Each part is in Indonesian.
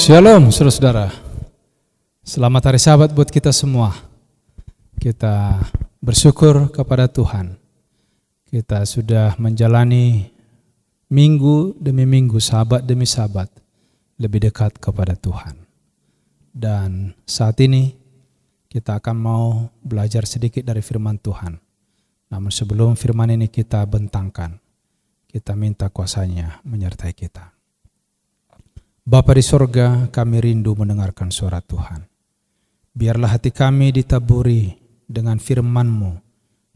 Shalom saudara-saudara. Selamat hari Sabat buat kita semua. Kita bersyukur kepada Tuhan. Kita sudah menjalani minggu demi minggu, sahabat demi sahabat, lebih dekat kepada Tuhan. Dan saat ini kita akan mau belajar sedikit dari firman Tuhan. Namun sebelum firman ini kita bentangkan, kita minta kuasa-Nya menyertai kita. Bapa di sorga, kami rindu mendengarkan suara Tuhan. Biarlah hati kami ditaburi dengan firman-Mu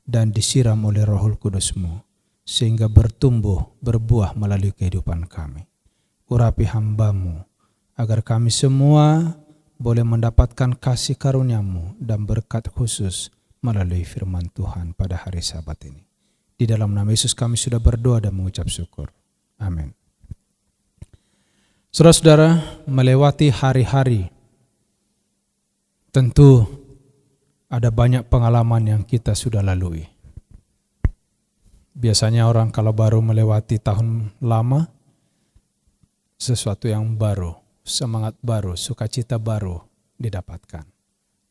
dan disiram oleh Roh Kudus-Mu, sehingga bertumbuh, berbuah melalui kehidupan kami. Urapi hamba-Mu, agar kami semua boleh mendapatkan kasih karunia-Mu dan berkat khusus melalui firman Tuhan pada hari Sabat ini. Di dalam nama Yesus kami sudah berdoa dan mengucap syukur. Amin. Saudara-saudara, melewati hari-hari, tentu ada banyak pengalaman yang kita sudah lalui. Biasanya orang kalau baru melewati tahun lama, sesuatu yang baru, semangat baru, sukacita baru didapatkan.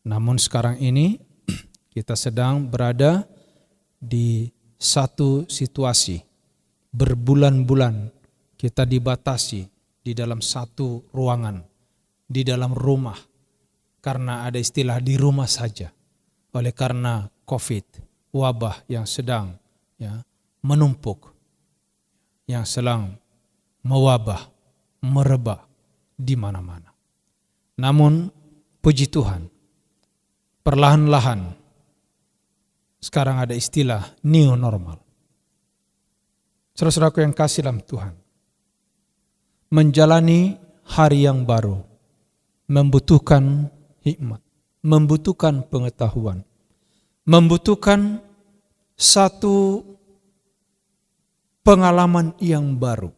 Namun sekarang ini kita sedang berada di satu situasi, berbulan-bulan kita dibatasi di dalam satu ruangan, di dalam rumah, karena ada istilah di rumah saja. Oleh karena COVID, wabah yang sedang menumpuk, yang sedang mewabah, merebak di mana-mana. Namun puji Tuhan, perlahan-lahan sekarang ada istilah new normal. Saudara-saudaraku yang kasih dalam Tuhan, menjalani hari yang baru membutuhkan hikmat, membutuhkan pengetahuan, membutuhkan satu pengalaman yang baru.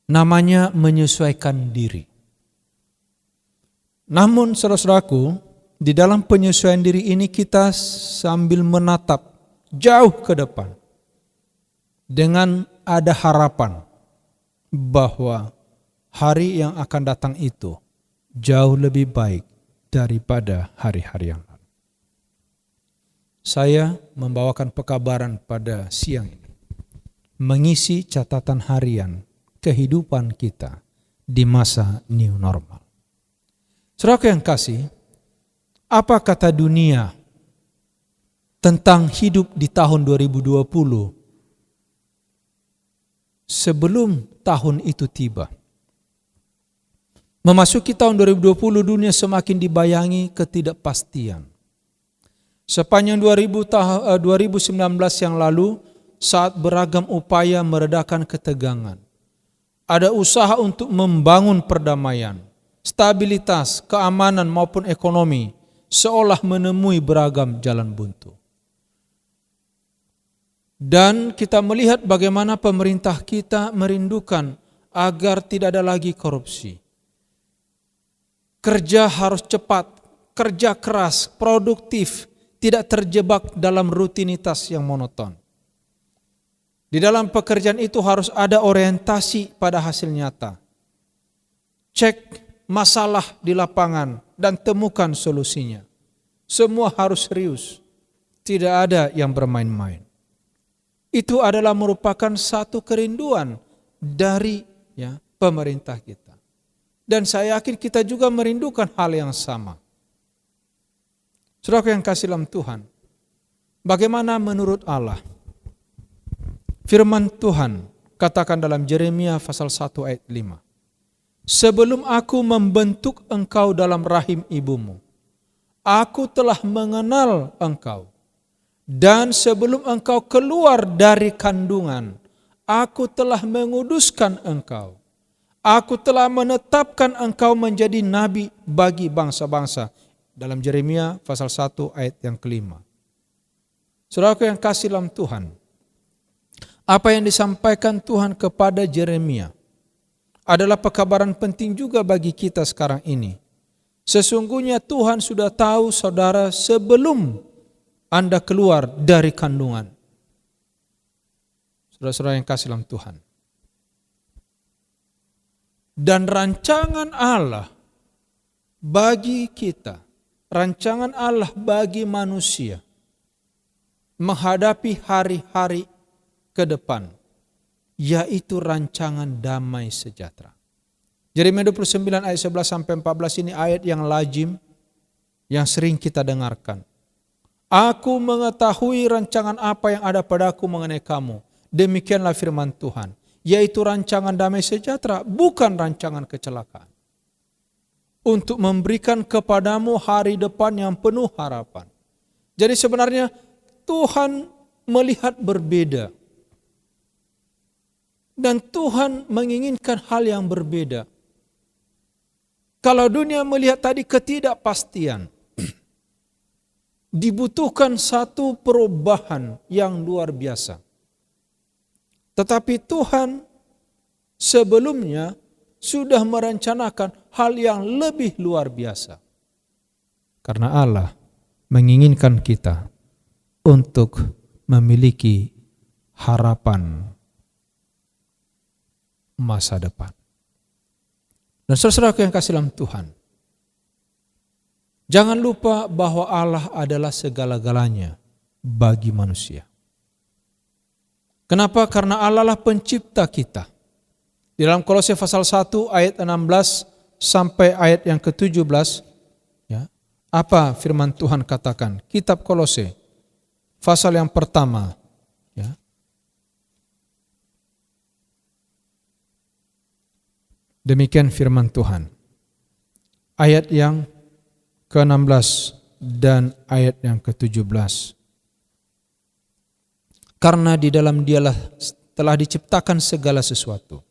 Namanya menyesuaikan diri. Namun saudara-saudaraku, di dalam penyesuaian diri ini kita sambil menatap jauh ke depan dengan ada harapan bahwa hari yang akan datang itu jauh lebih baik daripada hari-hari yang lalu. Saya membawakan pekabaran pada siang ini, mengisi catatan harian kehidupan kita di masa new normal. Saudara yang kasih, apa kata dunia tentang hidup di tahun 2020 sebelum tahun itu tiba? Memasuki tahun 2020, dunia semakin dibayangi ketidakpastian. Sepanjang 2019 yang lalu, saat beragam upaya meredakan ketegangan, ada usaha untuk membangun perdamaian, stabilitas, keamanan maupun ekonomi, seolah menemui beragam jalan buntu. Dan kita melihat bagaimana pemerintah kita merindukan agar tidak ada lagi korupsi. Kerja harus cepat, kerja keras, produktif, tidak terjebak dalam rutinitas yang monoton. Di dalam pekerjaan itu harus ada orientasi pada hasil nyata. Cek masalah di lapangan dan temukan solusinya. Semua harus serius, tidak ada yang bermain-main. Itu adalah merupakan satu kerinduan dari pemerintah kita. Dan saya yakin kita juga merindukan hal yang sama. Saudara yang kasih dalam Tuhan, bagaimana menurut Allah? Firman Tuhan katakan dalam Yeremia pasal 1 ayat 5. Sebelum aku membentuk engkau dalam rahim ibumu, aku telah mengenal engkau. Dan sebelum engkau keluar dari kandungan, aku telah menguduskan engkau. Aku telah menetapkan engkau menjadi nabi bagi bangsa-bangsa. Dalam Yeremia pasal 1 ayat yang kelima. Saudaraku yang kasih dalam Tuhan, apa yang disampaikan Tuhan kepada Yeremia adalah pekabaran penting juga bagi kita sekarang ini. Sesungguhnya Tuhan sudah tahu saudara sebelum Anda keluar dari kandungan. Saudara-saudara yang kasih dalam Tuhan, Dan rancangan Allah bagi kita, rancangan Allah bagi manusia menghadapi hari-hari ke depan, yaitu rancangan damai sejahtera. Yeremia 29 ayat 11 sampai 14 ini ayat yang lazim, yang sering kita dengarkan. Aku mengetahui rancangan apa yang ada padaku mengenai kamu. Demikianlah firman Tuhan, yaitu rancangan damai sejahtera, bukan rancangan kecelakaan. Untuk memberikan kepadamu hari depan yang penuh harapan. Jadi sebenarnya Tuhan melihat berbeda. Dan Tuhan menginginkan hal yang berbeda. Kalau dunia melihat tadi ketidakpastian, dibutuhkan satu perubahan yang luar biasa. Tetapi Tuhan sebelumnya sudah merencanakan hal yang lebih luar biasa. Karena Allah menginginkan kita untuk memiliki harapan masa depan. Dan saudara-saudaraku yang kasih dalam Tuhan, jangan lupa bahwa Allah adalah segala-galanya bagi manusia. Kenapa? Karena Allah lah pencipta kita. Di dalam Kolose pasal 1 ayat 16 sampai ayat yang ke-17, ya, apa firman Tuhan katakan? Kitab Kolose pasal yang pertama, ya. Demikian firman Tuhan. Ayat yang ke-16 dan ayat yang ke-17. Karena di dalam Dialah telah diciptakan segala sesuatu,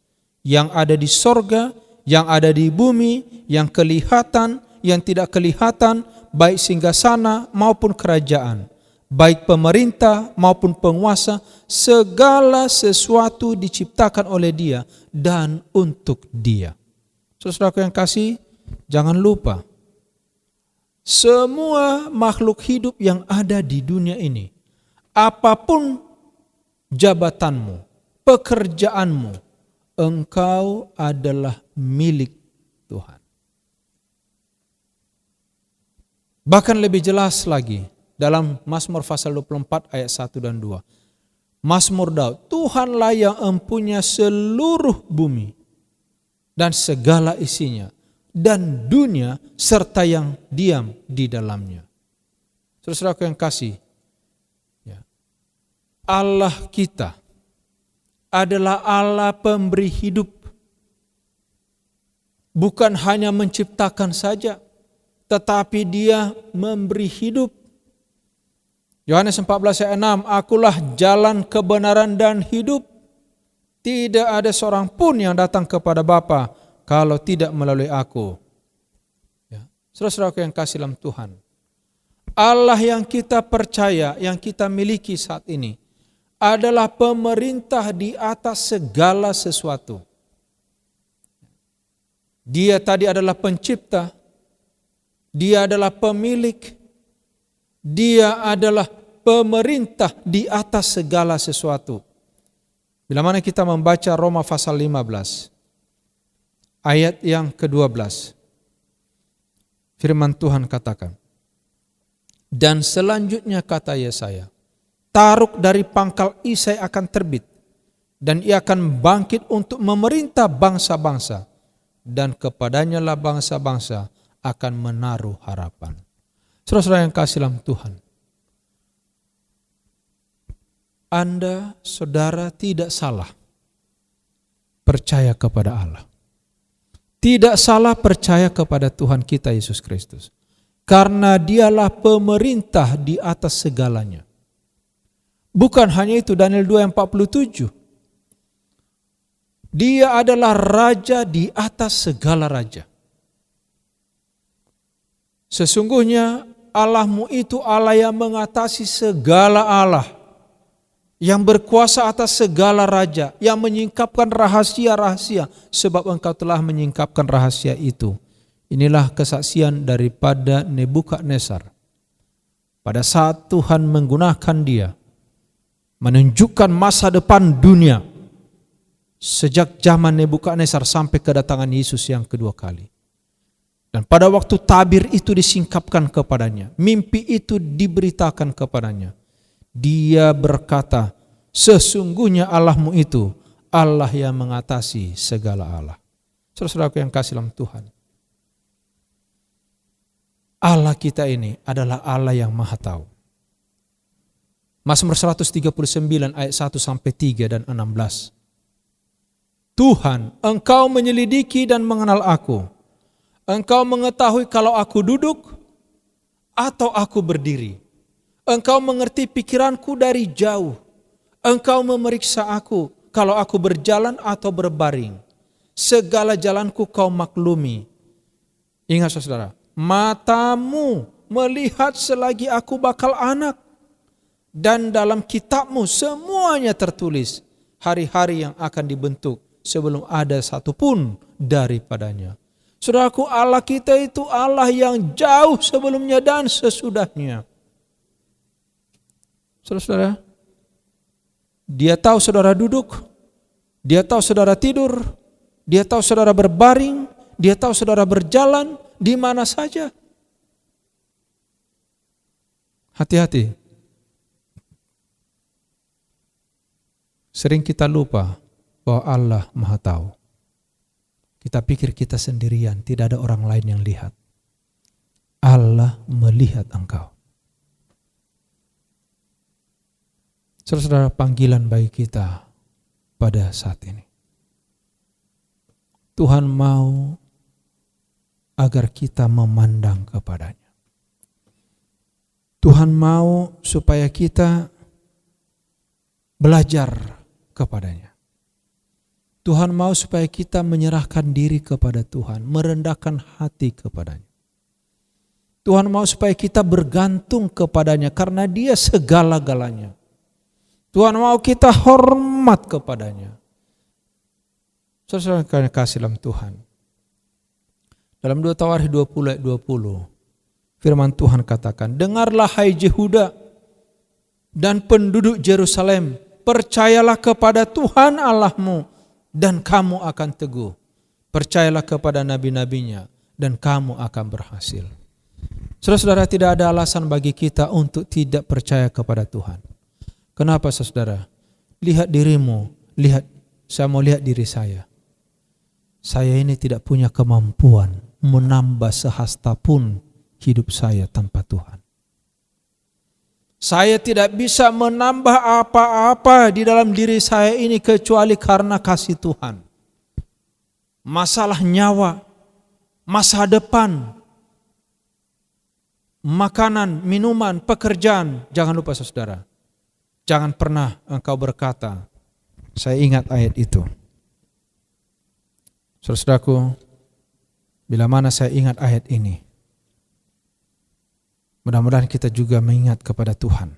yang ada di sorga, yang ada di bumi, yang kelihatan, yang tidak kelihatan, baik singgasana maupun kerajaan, baik pemerintah maupun penguasa, segala sesuatu diciptakan oleh Dia dan untuk Dia. Saudaraku yang kasih, jangan lupa, semua makhluk hidup yang ada di dunia ini, apapun jabatanmu, pekerjaanmu, engkau adalah milik Tuhan. Bahkan lebih jelas lagi dalam Mazmur pasal 24 ayat 1 dan 2. Mazmur Daud, Tuhanlah yang empunya seluruh bumi dan segala isinya, dan dunia serta yang diam di dalamnya. Saudaraku yang kasih, ya, Allah kita adalah Allah pemberi hidup. Bukan hanya menciptakan saja, tetapi Dia memberi hidup. Yohanes 14 ayat 6, akulah jalan kebenaran dan hidup. Tidak ada seorang pun yang datang kepada Bapa kalau tidak melalui aku. Ya. Saudara-saudaraku yang kasih dalam Tuhan, Allah yang kita percaya, yang kita miliki saat ini, adalah pemerintah di atas segala sesuatu. Dia tadi adalah pencipta, Dia adalah pemilik, Dia adalah pemerintah di atas segala sesuatu. Bila mana kita membaca Roma pasal 15, ayat yang ke-12, firman Tuhan katakan, dan selanjutnya kata Yesaya, Taruk dari pangkal Isai akan terbit, dan ia akan bangkit untuk memerintah bangsa-bangsa, dan kepadanya lah bangsa-bangsa akan menaruh harapan. Saudara-saudara yang kasih dalam Tuhan, Anda, saudara, tidak salah percaya kepada Allah. Tidak salah percaya kepada Tuhan kita Yesus Kristus. Karena Dialah pemerintah di atas segalanya. Bukan hanya itu, Daniel 2 ayat 47. Dia adalah raja di atas segala raja. Sesungguhnya Allahmu itu Allah yang mengatasi segala Allah, yang berkuasa atas segala raja, yang menyingkapkan rahasia-rahasia, sebab engkau telah menyingkapkan rahasia itu. Inilah kesaksian daripada Nebukadnezar. Pada saat Tuhan menggunakan dia, menunjukkan masa depan dunia, sejak zaman Nebukadnezar sampai kedatangan Yesus yang kedua kali. Dan pada waktu tabir itu disingkapkan kepadanya, mimpi itu diberitakan kepadanya, dia berkata, sesungguhnya Allahmu itu Allah yang mengatasi segala Allah. Saudara-saudaraku yang kasih dalam Tuhan, Allah kita ini adalah Allah yang maha tahu. Mazmur 139 ayat 1 sampai 3 dan 16. Tuhan, Engkau menyelidiki dan mengenal aku. Engkau mengetahui kalau aku duduk atau aku berdiri. Engkau mengerti pikiranku dari jauh. Engkau memeriksa aku kalau aku berjalan atau berbaring. Segala jalanku kau maklumi. Ingat saudara, matamu melihat selagi aku bakal anak. Dan dalam kitabmu semuanya tertulis hari-hari yang akan dibentuk sebelum ada satupun daripadanya. Saudaraku, Allah kita itu Allah yang jauh sebelumnya dan sesudahnya. Saudara-saudara, Dia tahu saudara duduk, Dia tahu saudara tidur, Dia tahu saudara berbaring, Dia tahu saudara berjalan di mana saja. Hati-hati. Sering kita lupa bahwa Allah Maha Tahu. Kita pikir kita sendirian, tidak ada orang lain yang lihat. Allah melihat engkau. Saudara-saudara, panggilan bagi kita pada saat ini. Tuhan mau agar kita memandang kepadanya. Tuhan mau supaya kita belajar kepadanya. Tuhan mau supaya kita menyerahkan diri kepada Tuhan, merendahkan hati kepadanya. Tuhan mau supaya kita bergantung kepadanya karena Dia segala-galanya. Tuhan mau kita hormat kepadanya. Saudara-saudara yang kasih dalam Tuhan. Dalam 2 Tawarikh 20 ayat 20, firman Tuhan katakan, dengarlah hai Yehuda dan penduduk Yerusalem, percayalah kepada Tuhan Allahmu dan kamu akan teguh. Percayalah kepada nabi-nabinya dan kamu akan berhasil. Saudara-saudara, tidak ada alasan bagi kita untuk tidak percaya kepada Tuhan. Kenapa saudara? Lihat dirimu, saya mau lihat diri saya. Saya ini tidak punya kemampuan menambah sehasta pun hidup saya tanpa Tuhan. Saya tidak bisa menambah apa-apa di dalam diri saya ini kecuali karena kasih Tuhan. Masalah nyawa, masa depan, makanan, minuman, pekerjaan. Jangan lupa saudara, jangan pernah engkau berkata, saya ingat ayat itu. Saudaraku, bila mana saya ingat ayat ini, mudah-mudahan kita juga mengingat kepada Tuhan.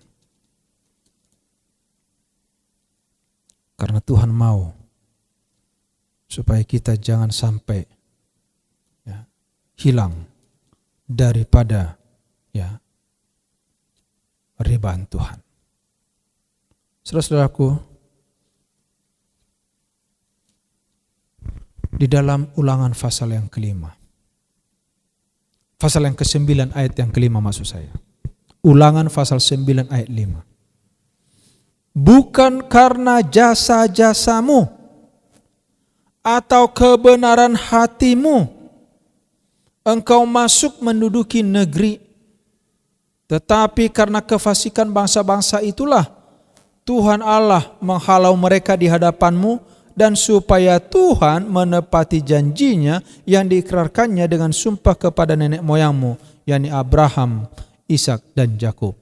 Karena Tuhan mau supaya kita jangan sampai hilang daripada ribaan Tuhan. Saudara-saudaraku, di dalam Ulangan pasal yang kelima, pasal yang ke-9 ayat yang kelima maksud saya. Ulangan pasal 9 ayat 5. Bukan karena jasa-jasamu atau kebenaran hatimu engkau masuk menduduki negeri, tetapi karena kefasikan bangsa-bangsa itulah Tuhan Allah menghalau mereka di hadapanmu, dan supaya Tuhan menepati janjinya yang diikrarkannya dengan sumpah kepada nenek moyangmu, yakni Abraham, Ishak dan Yakub.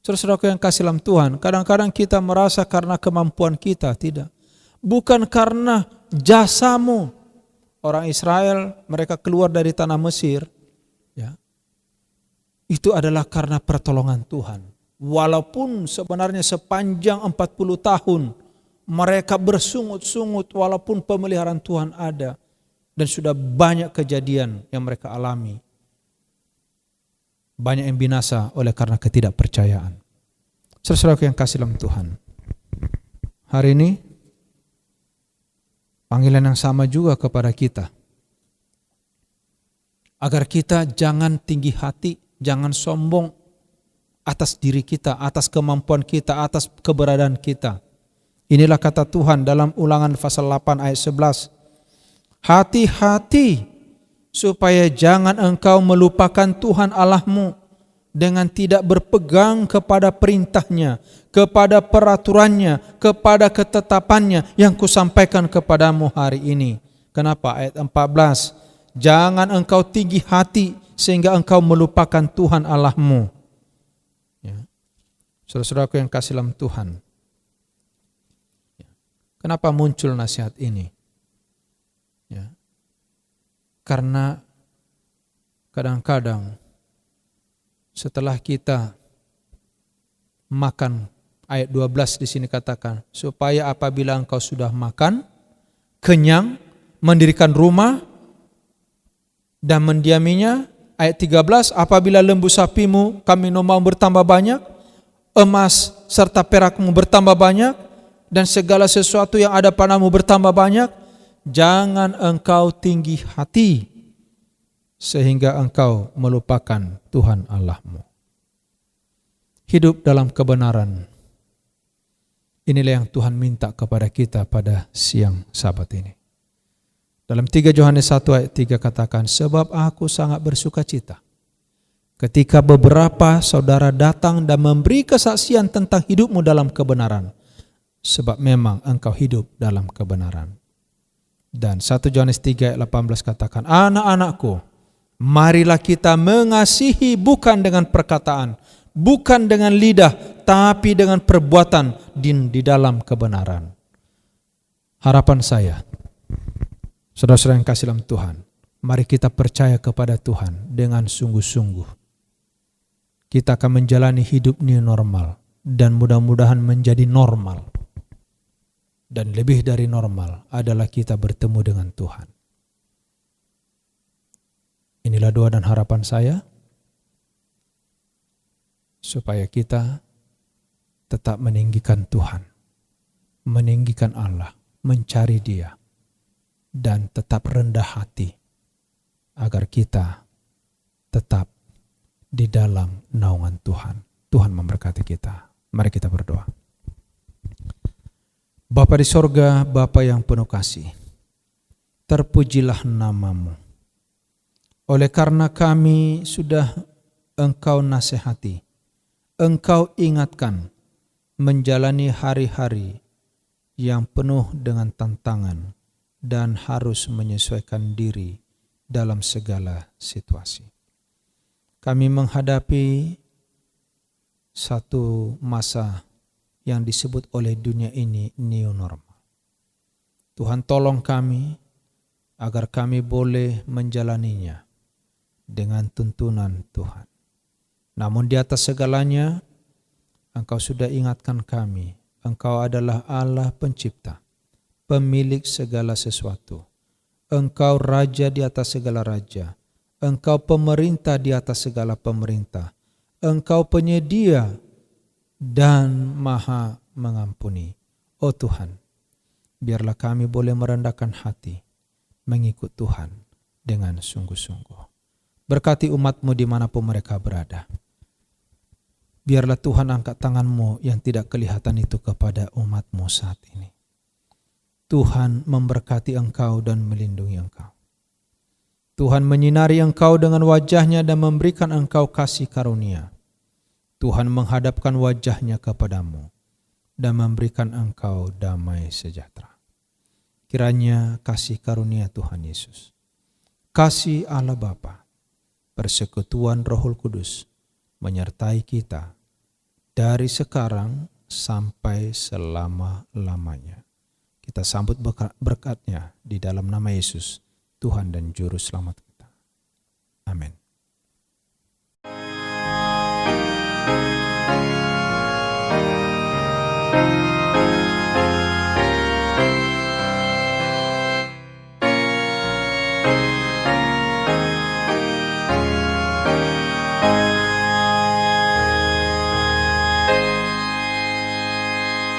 Saudara-saudaraku yang kasih dalam Tuhan, kadang-kadang kita merasa karena kemampuan kita, tidak. Bukan karena jasamu. Orang Israel, mereka keluar dari tanah Mesir, itu adalah karena pertolongan Tuhan. Walaupun sebenarnya sepanjang 40 tahun mereka bersungut-sungut, walaupun pemeliharaan Tuhan ada dan sudah banyak kejadian yang mereka alami. Banyak yang binasa oleh karena ketidakpercayaan. Saudara-saudaraku yang kasih dalam Tuhan, hari ini Panggilan yang sama juga kepada kita. Agar kita jangan tinggi hati, jangan sombong atas diri kita, atas kemampuan kita, atas keberadaan kita. Inilah kata Tuhan dalam Ulangan pasal 8 ayat 11. Hati-hati supaya jangan engkau melupakan Tuhan Allahmu dengan tidak berpegang kepada perintahnya, kepada peraturannya, kepada ketetapannya yang kusampaikan kepadamu hari ini. Kenapa? Ayat 14. Jangan engkau tinggi hati sehingga engkau melupakan Tuhan Allahmu. Ya. Saudara-saudaraku yang kasih dalam Tuhan. Kenapa muncul nasihat ini? Ya. Karena kadang-kadang setelah kita makan, ayat 12 di sini katakan, supaya apabila engkau sudah makan, kenyang, mendirikan rumah dan mendiaminya. Ayat 13, apabila lembu sapimu, kambing dombamu bertambah banyak, emas serta perakmu bertambah banyak, dan segala sesuatu yang ada padamu bertambah banyak, jangan engkau tinggi hati sehingga engkau melupakan Tuhan Allahmu. Hidup dalam kebenaran. Inilah yang Tuhan minta kepada kita pada siang Sabat ini. Dalam 3 Yohanes 1 ayat 3 katakan, sebab aku sangat bersuka cita ketika beberapa saudara datang dan memberi kesaksian tentang hidupmu dalam kebenaran, sebab memang engkau hidup dalam kebenaran. Dan 1 Yohanes 3 ayat 18 katakan, anak-anakku, marilah kita mengasihi bukan dengan perkataan, bukan dengan lidah, tapi dengan perbuatan di dalam kebenaran. Harapan saya, saudara-saudara yang kasih dalam Tuhan, mari kita percaya kepada Tuhan dengan sungguh-sungguh. Kita akan menjalani hidup new normal dan mudah-mudahan menjadi normal. Dan lebih dari normal adalah kita bertemu dengan Tuhan. Inilah doa dan harapan saya, supaya kita tetap meninggikan Tuhan, meninggikan Allah, mencari Dia, dan tetap rendah hati, agar kita tetap di dalam naungan Tuhan. Tuhan memberkati kita. Mari kita berdoa. Bapa di sorga, Bapa yang penuh kasih, terpujilah nama-Mu. Oleh karena kami sudah Engkau nasihati, Engkau ingatkan menjalani hari-hari yang penuh dengan tantangan dan harus menyesuaikan diri dalam segala situasi. Kami menghadapi satu masa yang disebut oleh dunia ini new normal. Tuhan tolong kami agar kami boleh menjalaninya dengan tuntunan Tuhan. Namun di atas segalanya, Engkau sudah ingatkan kami, Engkau adalah Allah pencipta, pemilik segala sesuatu. Engkau raja di atas segala raja. Engkau pemerintah di atas segala pemerintah. Engkau penyedia dan maha mengampuni. Oh Tuhan, biarlah kami boleh merendahkan hati, mengikut Tuhan dengan sungguh-sungguh. Berkati umat-Mu dimanapun mereka berada. Biarlah Tuhan angkat tangan-Mu yang tidak kelihatan itu kepada umat-Mu saat ini. Tuhan memberkati engkau dan melindungi engkau. Tuhan menyinari engkau dengan wajah-Nya dan memberikan engkau kasih karunia. Tuhan menghadapkan wajah-Nya kepadamu dan memberikan engkau damai sejahtera. Kiranya kasih karunia Tuhan Yesus, kasih Allah Bapa, persekutuan Roh Kudus menyertai kita dari sekarang sampai selama-lamanya. Kita sambut berkat-Nya di dalam nama Yesus, Tuhan dan Juru Selamat kita. Amin.